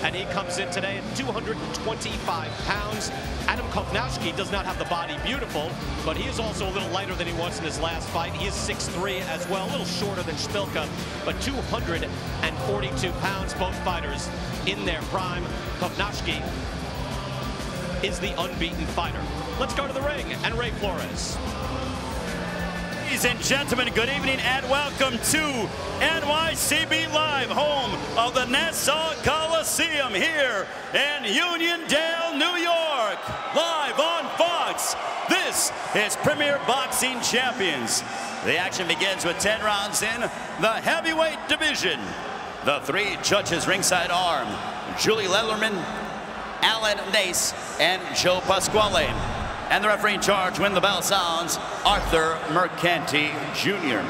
and he comes in today at 225 pounds. Adam Kownacki does not have the body beautiful, but he is also a little lighter than he was in his last fight. He is 6'3" as well, a little shorter than Szpilka, but 242 pounds. Both fighters in their prime. Kownacki is the unbeaten fighter. Let's go to the ring and Ray Flores. Ladies and gentlemen, good evening and welcome to NYCB Live, home of the Nassau Coliseum here in Uniondale, New York. Live on Fox, this is Premier Boxing Champions. The action begins with 10 rounds in the heavyweight division. The three judges ringside are Julie Lellerman, Alan Nace, and Joe Pasquale. And the referee in charge when the bell sounds, Artur Mercanti Jr.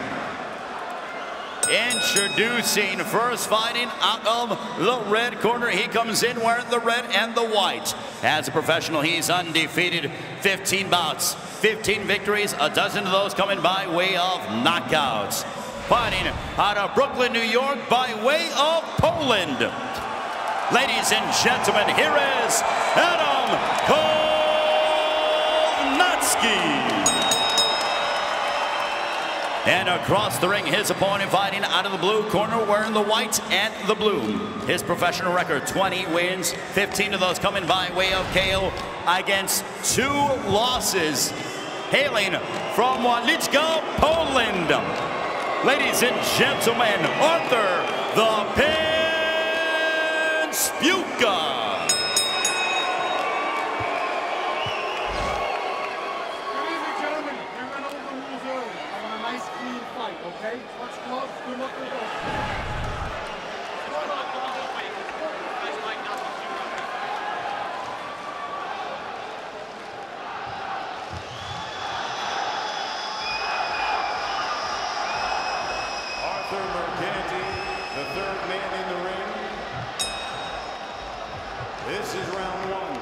Introducing first, fighting out of the red corner. He comes in wearing the red and the white. As a professional, he's undefeated. 15 bouts, 15 victories, a dozen of those coming by way of knockouts. Fighting out of Brooklyn, New York by way of Poland. Ladies and gentlemen, here is Adam Kownacki. And across the ring, his opponent fighting out of the blue corner, wearing the white and the blue. His professional record, 20 wins, 15 of those coming by way of KO against 2 losses. Hailing from Walizka, Poland. Ladies and gentlemen, Artur the Szpilka. Okay, much love, good luck with us. Artur Mercanti, the third man in the ring. This is round 1.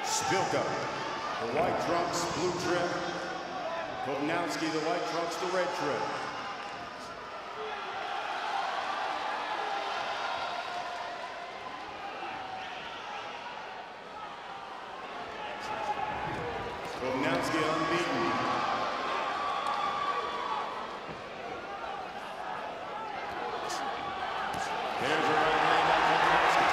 Szpilka, the white trunks, blue trim. Kownacki, the white trunks, the red trim. Kownacki unbeaten. There's a right hand on Kownacki.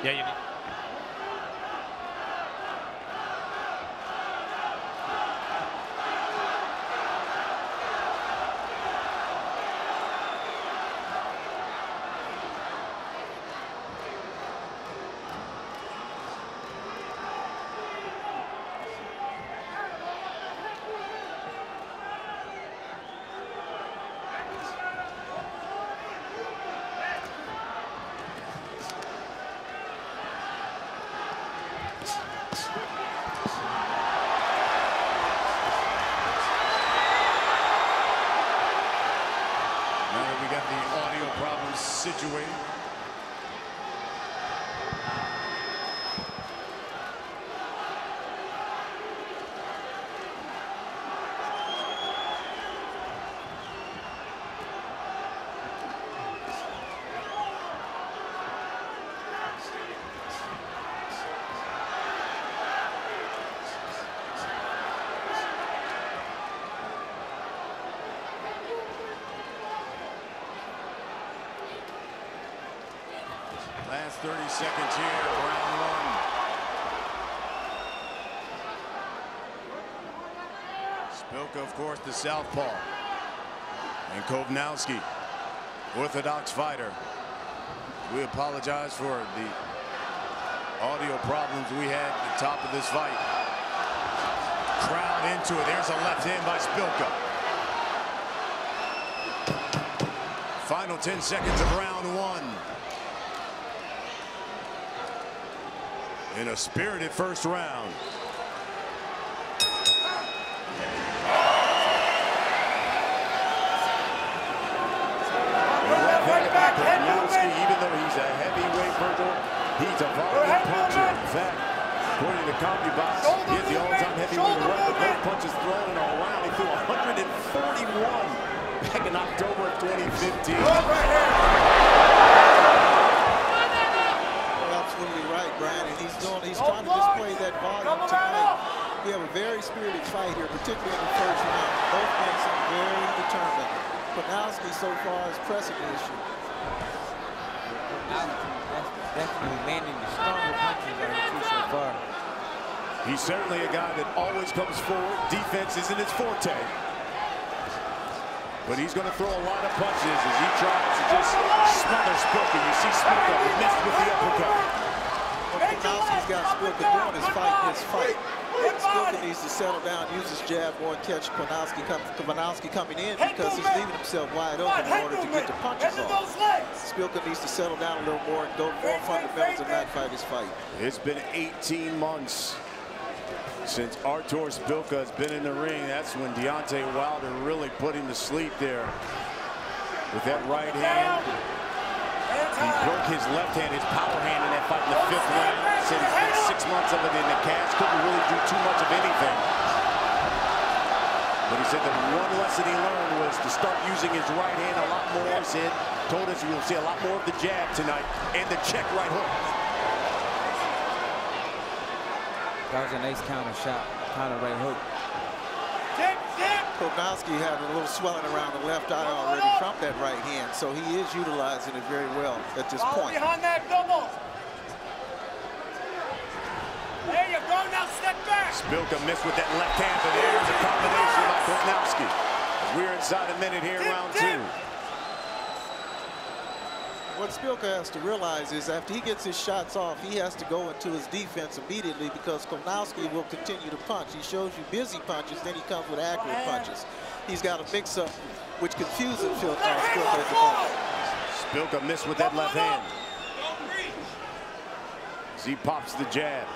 Yeah, you need. Situated. Last 30 seconds here, round 1. Szpilka, of course, the southpaw. And Kownacki, orthodox fighter. We apologize for the audio problems we had at the top of this fight. Right into it. There's a left hand by Szpilka. Final 10 seconds of round one. In a spirited first round. Kownacki, even though he's a heavyweight, Virgil, he's a volume puncher. In fact, according to CompuBox, he's the all-time heavyweight record. Both punches thrown in a round. He threw 141 back in October of 2015. You're absolutely right, Brian, and he's trying to display that volume tonight. We have a very spirited fight here, particularly in the first round. Both men seem very determined. Kownacki so far is pressing the issue. Definitely landing the stronger punches out of the two so far. He's certainly a guy that always comes forward. Defense isn't his forte. But he's going to throw a lot of punches as he tries to just smother Szpilka. You see Szpilka missed with the uppercut. What Kownacki's got Szpilka doing is fighting his fight. Szpilka needs to settle down, use his jab more, and catch Kownacki coming in because he's leaving himself wide open in order to get the punches off. Szpilka needs to settle down a little more and go more fundamentals and not fight his fight. It's been 18 months since Artur Szpilka has been in the ring. That's when Deontay Wilder really put him to sleep there with that right hand. He broke his left hand, his power hand in that fight in the 5th round. Said he spent 6 months of it in the cast, couldn't really do too much of anything. But he said the one lesson he learned was to start using his right hand a lot more. He said, told us we will see a lot more of the jab tonight and the check right hook. That was a nice counter shot, counter right hook. Kownacki having a little swelling around the left eye already from that right hand, so he is utilizing it very well at this point. Behind that double. There you go, now step back. Szpilka missed with that left hand, but there's a combination by Kownacki. We're inside a minute here, round two. What Szpilka has to realize is after he gets his shots off, he has to go into his defense immediately because Kownacki will continue to punch. He shows you busy punches, then he comes with accurate punches. He's got a mix-up which confuses Szpilka at the moment. Szpilka missed with that left hand. As he pops the jab.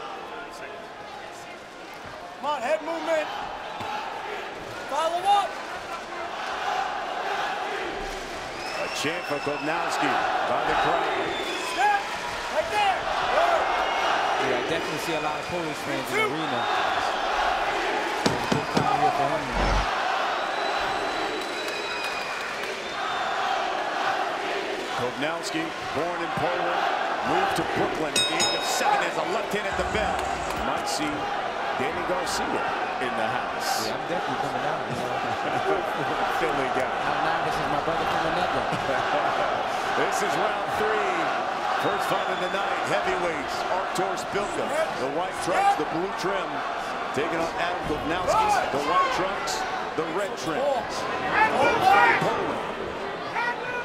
Come on, head movement. Follow up. A chant for Kownacki by the crowd. Step. Right there. Yeah, I definitely see a lot of Polish fans in the arena. Good time here for him. Kownacki, born in Poland, moved to Brooklyn at the age of 7 as a left hand at the bell. You might see Danny Garcia in the house. Yeah, I'm definitely coming down. Philly guy. This is my brother from the network. This is round 3. First fight of the night. Heavyweights. Artur Szpilka, the white trunks, the blue trim, taking on Adam Kownacki, the white trunks, the red trim. Poland.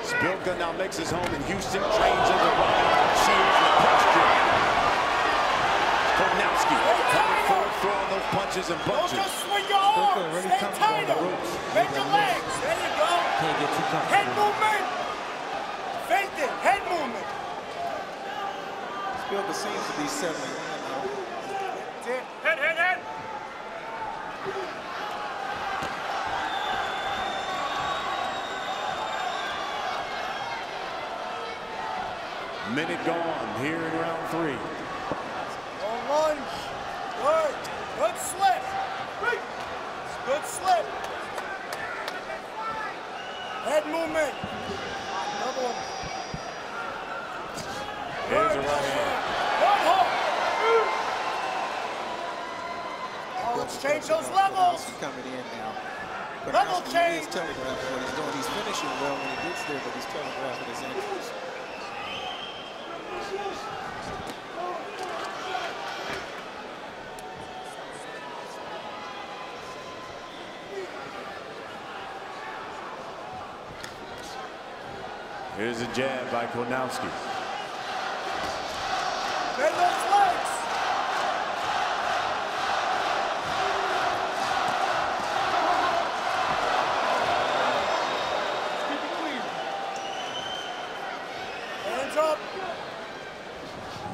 Szpilka now makes his home in Houston, trains under Ryan Shields in the punch gym. Kownacki coming forward, throwing those punches and bunches. Just swing your arms. Really Stay comes tight. on the ropes. Bend your legs. There you go. Can't get too comfortable. Head movement. Fake it. Head movement. Szpilka seems to be settling in now. That's it. Head, head, head. Minute gone here in round 3. Long lunge. Good. Good slip. Good slip. Head movement. Double. Here's a right hand. One hook. Oh, let's change those levels. Kownacki coming in now. Level Kownacki change. is telegraphing what he's doing. He's finishing well when he gets there, but he's telegraphing his entries. Here's a jab by Kownacki. Bend those legs.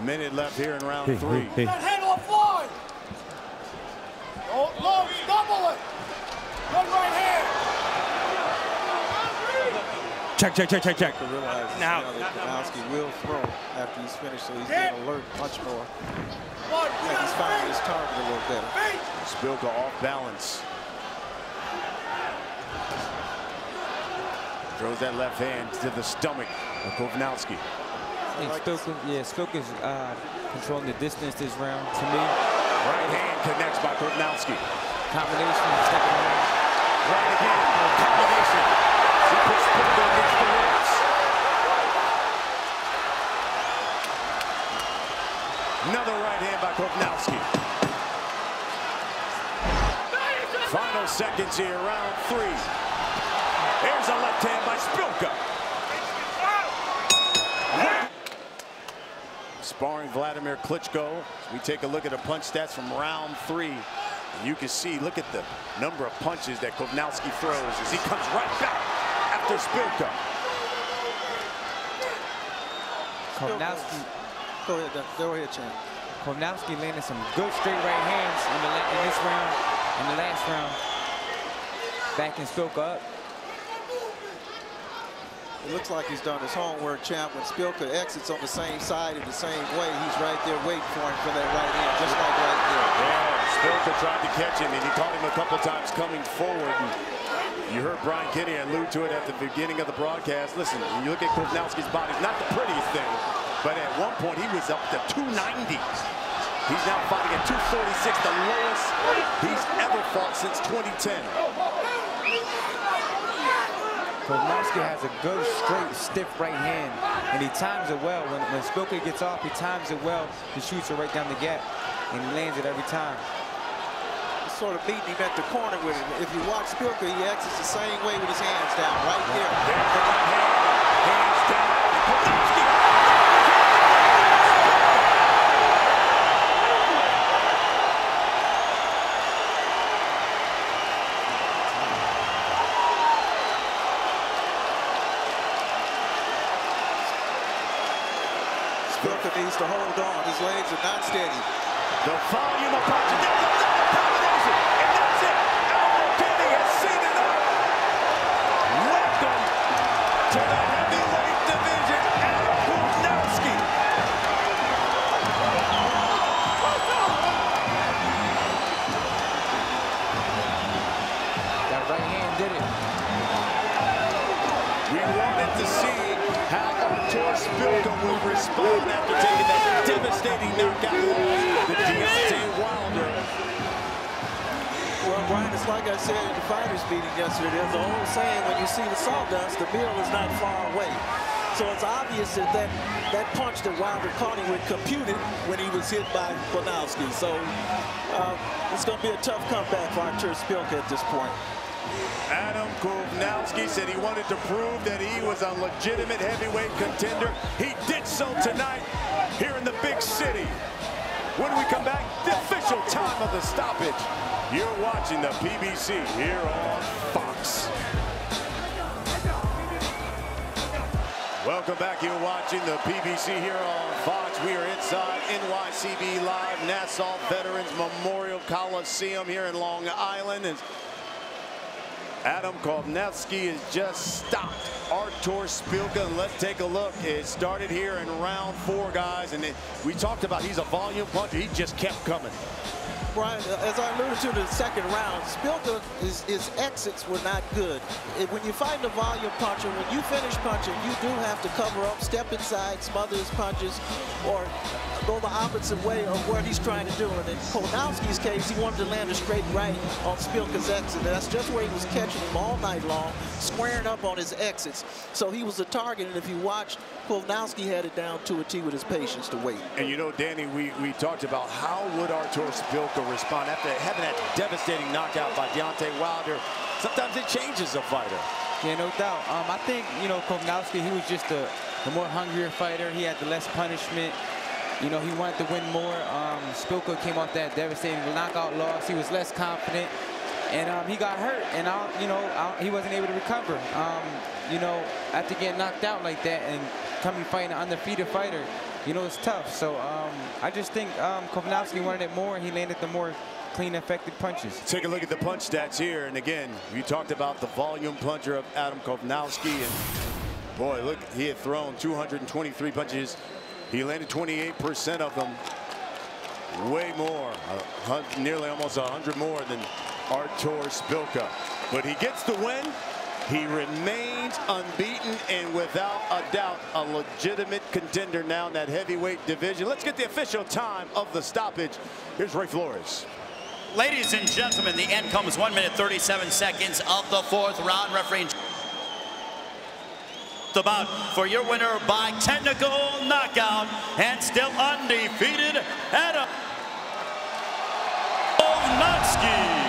Minute left here in round 3. That hand on fly. Oh, low, double it. Good right hand. Check. To realize now that Kownacki will throw after he's finished, so he's going to alert much more. And he's finding his target a little better. Szpilka off balance. Throws that left hand to the stomach of Kownacki. Szpilka's controlling the distance this round to me. Right hand connects by Kownacki. Combination, second round. Right again, combination. He puts Szpilka against the ropes. Another right hand by Kownacki. Final seconds here, round 3. Here's a left hand by Szpilka. Sparring Vladimir Klitschko. We take a look at the punch stats from round 3. And you can see, look at the number of punches that Kownacki throws as he comes right back after Szpilka. Kownacki. Go ahead, champ. Kownacki landed some good straight right hands in this round, in the last round. Backing Szpilka up. It looks like he's done his homework, champ. When Szpilka exits on the same side in the same way, he's right there waiting for him for that right hand, just like right there. Yeah, Szpilka tried to catch him, and he caught him a couple times coming forward. And you heard Brian Kinney allude to it at the beginning of the broadcast. Listen, when you look at Kownacki's body, not the prettiest thing, but at one point he was up to 290. He's now fighting at 246, the lowest he's ever fought since 2010. Kownacki has a good, straight, stiff right hand, and he times it well. When Szpilka gets off, he times it well. He shoots it right down the gap, and he lands it every time. He's sort of beating him at the corner with it. If you watch Szpilka, he exits the same way with his hands down, right there. There's the right hand, hands down. Kownacki! Szpilka needs to hold on. His legs are not steady. The volume of punches. There's another combination. And that's it. Artur Kinney has seen it all. Welcome to the heavyweight division, Kownacki. That right hand did it. We wanted to see how Artur Szpilka will respond after taking that devastating knockout loss to Deontay Wilder. Well, Brian, it's like I said in the fighters meeting yesterday, there's an old saying, when you see the sawdust, the meal is not far away. So it's obvious that that punch that Wilder caught him with computed when he was hit by Kownacki. So it's going to be a tough comeback for Artur Szpilka at this point. Adam Kownacki said he wanted to prove that he was a legitimate heavyweight contender. He did so tonight here in the big city. When we come back, the official time of the stoppage. You're watching the PBC here on Fox. Welcome back. You're watching the PBC here on Fox. We are inside NYCB Live, Nassau Veterans Memorial Coliseum here in Long Island. And Adam Kownacki has just stopped Artur Szpilka, and let's take a look. It started here in round 4, guys, and we talked about he's a volume puncher. He just kept coming. Brian, as I alluded to in the second round, Szpilka, his exits were not good. When you fight a volume puncher, when you finish punching, you do have to cover up, step inside, smother his punches, or go the opposite way of what he's trying to do. And in Kownacki's case, he wanted to land a straight right on Szpilka's exit. And that's just where he was catching him all night long, squaring up on his exits. So he was a target, and if you watched, Kownacki had it down to a T with his patience to wait. And you know, Danny, we talked about how would Artur Szpilka respond after having that devastating knockout by Deontay Wilder. Sometimes it changes a fighter. Yeah, no doubt. I think, you know, Kownacki, he was just the more hungrier fighter. He had the less punishment. You know, he wanted to win more. Szpilka came off that devastating knockout loss. He was less confident, and he got hurt, and he wasn't able to recover. You know, after getting knocked out like that and coming fighting an undefeated fighter, you know, it's tough. So I just think Kownacki wanted it more, and he landed the more clean, effective punches. Take a look at the punch stats here. And again, you talked about the volume puncher of Adam Kownacki. And boy, look, he had thrown 223 punches. He landed 28% of them. Way more, nearly almost 100 more than Artur Szpilka. But he gets the win. He remains unbeaten and without a doubt a legitimate contender now in that heavyweight division. Let's get the official time of the stoppage. Here's Ray Flores. Ladies and gentlemen, the end comes 1 minute 37 seconds of the 4th round. Referee the bout for your winner by technical knockout and still undefeated, Adam Kownacki.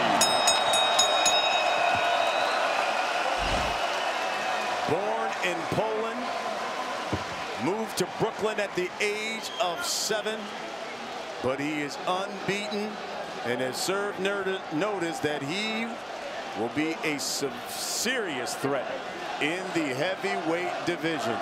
Born in Poland, moved to Brooklyn at the age of 7, but he is unbeaten and has served notice that he will be a serious threat in the heavyweight division.